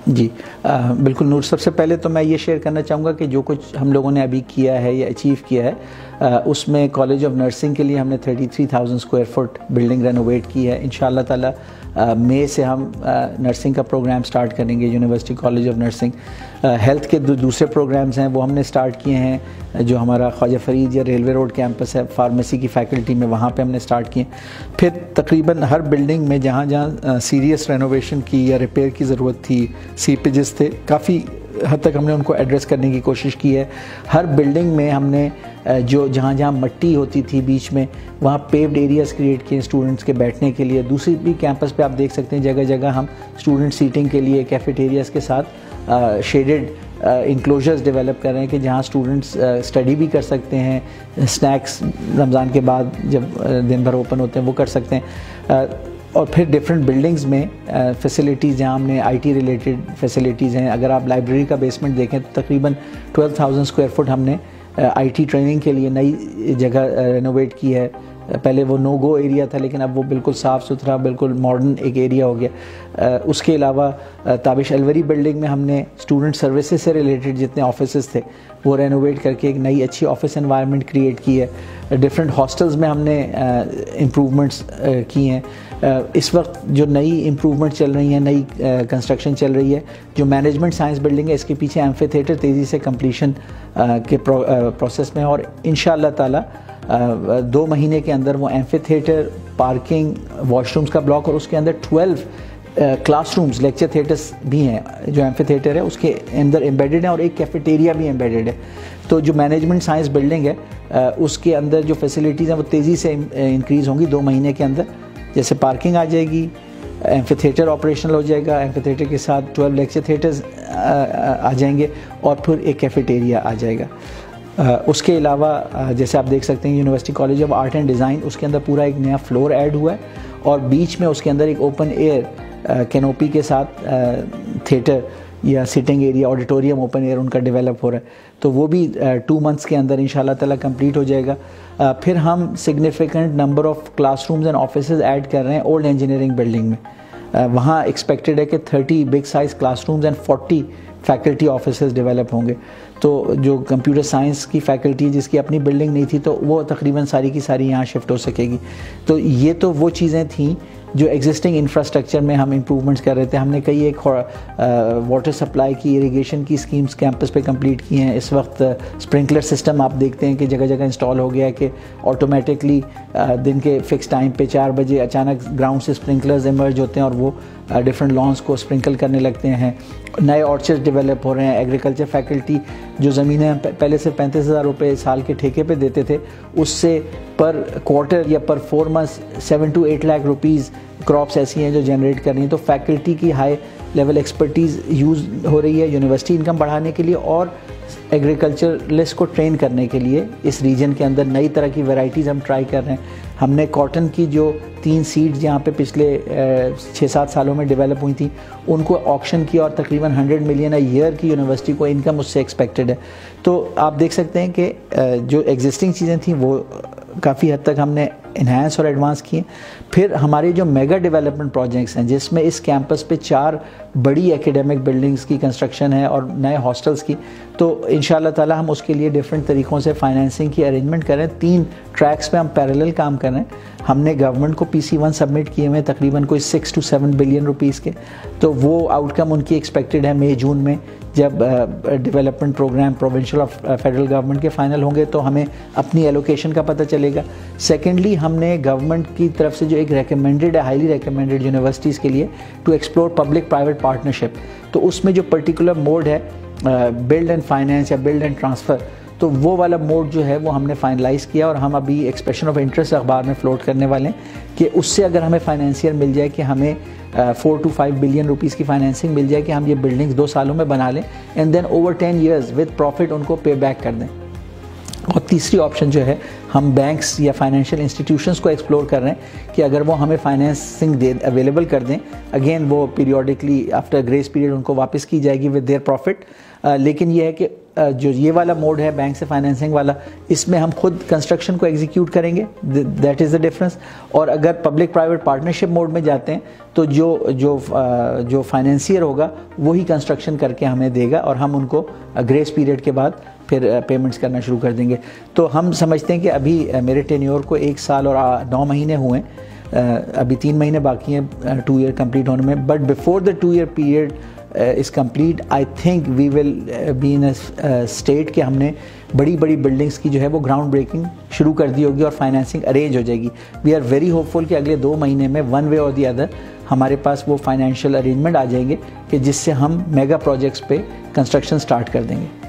جی بالکل نور، سب سے پہلے تو میں یہ شیئر کرنا چاہوں گا کہ جو کچھ ہم لوگوں نے ابھی کیا ہے یا اچیو کیا ہے، اس میں کالج آف نرسنگ کے لیے ہم نے 33,000 اسکوائر فٹ بلڈنگ رینوویٹ کی ہے. انشاءاللہ تعالی مئی سے ہم نرسنگ کا پروگرام سٹارٹ کریں گے university college of nursing. Health کے دوسرے پروگرامز ہیں وہ ہم نے سٹارٹ کیے ہیں. جو ہمارا خواجہ فرید یا ریلوے روڈ کیمپس ہے فارمیسی کی فیکلٹی میں، وہاں پہ ہم نے سٹارٹ کیے. پھر تقریباً ہر بلڈنگ میں جہاں جہاں سیریس رینوویشن کی یا ریپیئر کی ضرورت تھی، سیپیجز تھے، کافی حد تک ہم نے ان کو ایڈریس کرنے کی کوشش کی ہے. ہر بلڈنگ میں ہم نے جو جہاں جہاں مٹی ہوتی تھی بیچ میں، وہاں پیوڈ ایریاز کریٹ کیے اسٹوڈنٹس کے بیٹھنے کے لیے. دوسری بھی کیمپس پہ آپ دیکھ سکتے ہیں جگہ جگہ ہم اسٹوڈنٹ سیٹنگ کے لیے کیفیٹیریاز کے ساتھ شیڈڈ انکلوژرز ڈیولپ کر رہے ہیں کہ جہاں اسٹوڈنٹس اسٹڈی بھی کر سکتے ہیں، اسنیکس رمضان کے بعد جب دن بھر اوپن ہوتے ہیں وہ کر سکتے ہیں. اور پھر ڈفرینٹ بلڈنگز میں فیسلٹیز جہاں ہم نے آئی ٹی ریلیٹڈ فیسلٹیز ہیں. اگر آپ لائبریری کا بیسمنٹ دیکھیں تو تقریباً 12,000 اسکوائر فٹ ہم نے آئی ٹی ٹریننگ کے لیے نئی جگہ رینوویٹ کی ہے. پہلے وہ نو گو ایریا تھا لیکن اب وہ بالکل صاف ستھرا بالکل ماڈرن ایک ایریا ہو گیا. اس کے علاوہ تابش الوری بلڈنگ میں ہم نے اسٹوڈنٹ سروسز سے ریلیٹڈ جتنے آفیسز تھے وہ رینوویٹ کر کے ایک نئی اچھی آفس انوائرمنٹ کریٹ کی ہے. ڈفرینٹ ہاسٹلز میں ہم نے امپرومنٹس کی ہیں. اس وقت جو نئی امپرومنٹ چل رہی ہیں، نئی کنسٹرکشن چل رہی ہے، جو مینجمنٹ سائنس بلڈنگ ہے، اس کے پیچھے ایمفی تھیٹر تیزی سے کمپلیشن کے پروسیس میں ہے. اور انشاءاللہ تعالی 2 مہینے کے اندر وہ ایمفی تھیٹر، پارکنگ، واش رومز کا بلاک اور اس کے اندر 12 کلاس رومز، لیکچر تھیٹرز بھی ہیں. جو ایمفی تھیٹر ہے اس کے اندر ایمبیڈڈ ہیں اور ایک کیفیٹیریا بھی ایمبیڈڈ ہے. تو جو مینجمنٹ سائنس بلڈنگ ہے اس کے اندر جو فیسلٹیز ہیں وہ تیزی سے انکریز ہوں گی 2 مہینے کے اندر. جیسے پارکنگ آ جائے گی، ایمفی تھیٹر آپریشنل ہو جائے گا، ایمفی تھیٹر کے ساتھ 12 لیکچر تھیٹرز آ جائیں گے اور پھر ایک کیفیٹیریا آ جائے گا. اس کے علاوہ جیسے آپ دیکھ سکتے ہیں university college of art and design, اس کے اندر پورا ایک نیا فلور ایڈ ہوا ہے اور بیچ میں اس کے اندر ایک اوپن ایئر کینوپی کے ساتھ تھیٹر یا sitting area, auditorium open air ان کا ڈیولپ ہو رہا ہے. تو وہ بھی 2 منتھس کے اندر انشاءاللہ تعالیٰ کمپلیٹ ہو جائے گا. پھر ہم significant number of classrooms and offices add کر رہے ہیں اولڈ انجینئرنگ بلڈنگ میں. وہاں ایکسپیکٹڈ ہے کہ 30 big size class rooms and 40 faculty offices develop ہوں گے. تو جو کمپیوٹر سائنس کی فیکلٹی جس کی اپنی بلڈنگ نہیں تھی تو وہ تقریباً ساری کی ساری یہاں شفٹ ہو سکے گی. تو یہ تو وہ چیزیں تھیں جو ایگزسٹنگ انفراسٹرکچر میں ہم امپرومنٹس کر رہے تھے. ہم نے کئی ایک واٹر سپلائی کی، اریگیشن کی اسکیمز کیمپس پہ کمپلیٹ کی ہیں. اس وقت اسپرنکلر سسٹم آپ دیکھتے ہیں کہ جگہ جگہ انسٹال ہو گیا ہے کہ آٹومیٹکلی دن کے فکس ٹائم پہ 4 بجے اچانک گراؤنڈ سے اسپرنکلرز ایمرج ہوتے ہیں اور وہ ڈفرینٹ لانس کو اسپرنکل کرنے لگتے ہیں. نئے آرچرڈ ڈیولپ ہو رہے ہیں. ایگریکلچر فیکلٹی جو زمینیں پہلے سے 35,000 روپے سال کے ٹھیکے پہ دیتے تھے، اس سے پر کوارٹر یا پر 4 months 7 to 8 lakh rupees crops ایسی ہیں جو جنریٹ کر رہی ہیں. تو فیکلٹی کی ہائی لیول ایکسپرٹیز یوز ہو رہی ہے یونیورسٹی انکم بڑھانے کے لیے اور ایگریکلچرلسٹ کو ٹرین کرنے کے لیے. اس ریجن کے اندر نئی طرح کی ویرائٹیز ہم ٹرائی کر رہے ہیں. ہم نے کاٹن کی جو 3 سیڈز جہاں پہ پچھلے 6-7 سالوں میں ڈیولپ ہوئی تھیں ان کو آکشن کیا اور تقریباً 100 ملین اے ایئر کی یونیورسٹی کو انکم اس سے ایکسپیکٹڈ ہے. تو آپ دیکھ سکتے ہیں کہ جو ایگزسٹنگ چیزیں تھیں وہ کافی حد تک ہم نے انہینس اور ایڈوانس کیے. پھر ہمارے جو میگا ڈیولپمنٹ پروجیکٹس ہیں جس میں اس کیمپس پہ 4 بڑی ایکیڈیمک بلڈنگز کی کنسٹرکشن ہے اور نئے ہاسٹلز کی، تو انشاءاللہ تعالی ہم اس کے لیے ڈفرینٹ طریقوں سے فائنینسنگ کی ارینجمنٹ کر رہے ہیں. 3 ٹریکس پہ ہم پیرالل کام کر رہے ہیں. ہم نے گورنمنٹ کو PC1 سبمٹ کیے ہوئے تقریباً کوئی 6 to 7 بلین روپیز کے. تو وہ آؤٹ کم ان کی ایکسپیکٹڈ ہے مئی جون میں جب ڈیولپمنٹ پروگرام پروونشل اور فیڈرل گورنمنٹ کے فائنل ہوں گے تو ہمیں اپنی ایلوکیشن کا پتہ چلے گا. سیکنڈلی ہم نے گورنمنٹ کی طرف سے جو ایک ریکمینڈڈ ہے، ہائیلی ریکمینڈڈ یونیورسٹیز کے لیے to explore public private partnership, تو اس میں جو پرٹیکولر موڈ ہے بلڈ اینڈ فائنینس یا بلڈ اینڈ ٹرانسفر، تو وہ والا موڈ جو ہے وہ ہم نے فائنلائز کیا اور ہم ابھی ایکسپریشن آف انٹرسٹ اخبار میں فلوٹ کرنے والے ہیں کہ اس سے اگر ہمیں فائنینسیئر مل جائے کہ ہمیں 4 to 5 بلین روپیز کی فائنینسنگ مل جائے کہ ہم یہ بلڈنگز 2 سالوں میں بنا لیں and then over 10 years with profit ان کو پے بیک کر دیں. اور تیسری آپشن جو ہے ہم بینکس یا فائنینشیل انسٹیٹیوشنس کو ایکسپلور کر رہے ہیں کہ اگر وہ ہمیں فائنینسنگ اویلیبل کر دیں، اگین وہ پیریوڈکلی آفٹر گریس پیریڈ ان کو واپس کی جائے گی ود دیئر پروفٹ. لیکن یہ ہے کہ جو یہ والا موڈ ہے بینک سے فائنینسنگ والا، اس میں ہم خود کنسٹرکشن کو ایگزیکیوٹ کریں گے، دیٹ از دا ڈفرینس. اور اگر پبلک پرائیویٹ پارٹنرشپ موڈ میں جاتے ہیں تو جو فائنینسیئر ہوگا وہی کنسٹرکشن کر کے ہمیں دے گا، اور ہم ان کو گریس پیریڈ کے بعد پھر پیمنٹس کرنا شروع کر دیں گے. تو ہم سمجھتے ہیں کہ ابھی میرے ٹینیور کو 1 سال اور 9 مہینے ہوئے ہیں، ابھی 3 مہینے باقی ہیں 2 ایئر کمپلیٹ ہونے میں. But before the 2 year period is complete I think we will be in state کہ ہم نے بڑی بلڈنگس کی جو ہے وہ گراؤنڈ بریکنگ شروع کر دی ہوگی اور فائنینسنگ ارینج ہو جائے گی. وی آر ویری ہوپ فل کہ اگلے 2 مہینے میں ون وے اور دی ادر ہمارے پاس وہ فائنینشیل ارینجمنٹ آ جائیں گے کہ جس سے ہم میگا پروجیکٹس پہ کنسٹرکشن سٹارٹ کر دیں گے.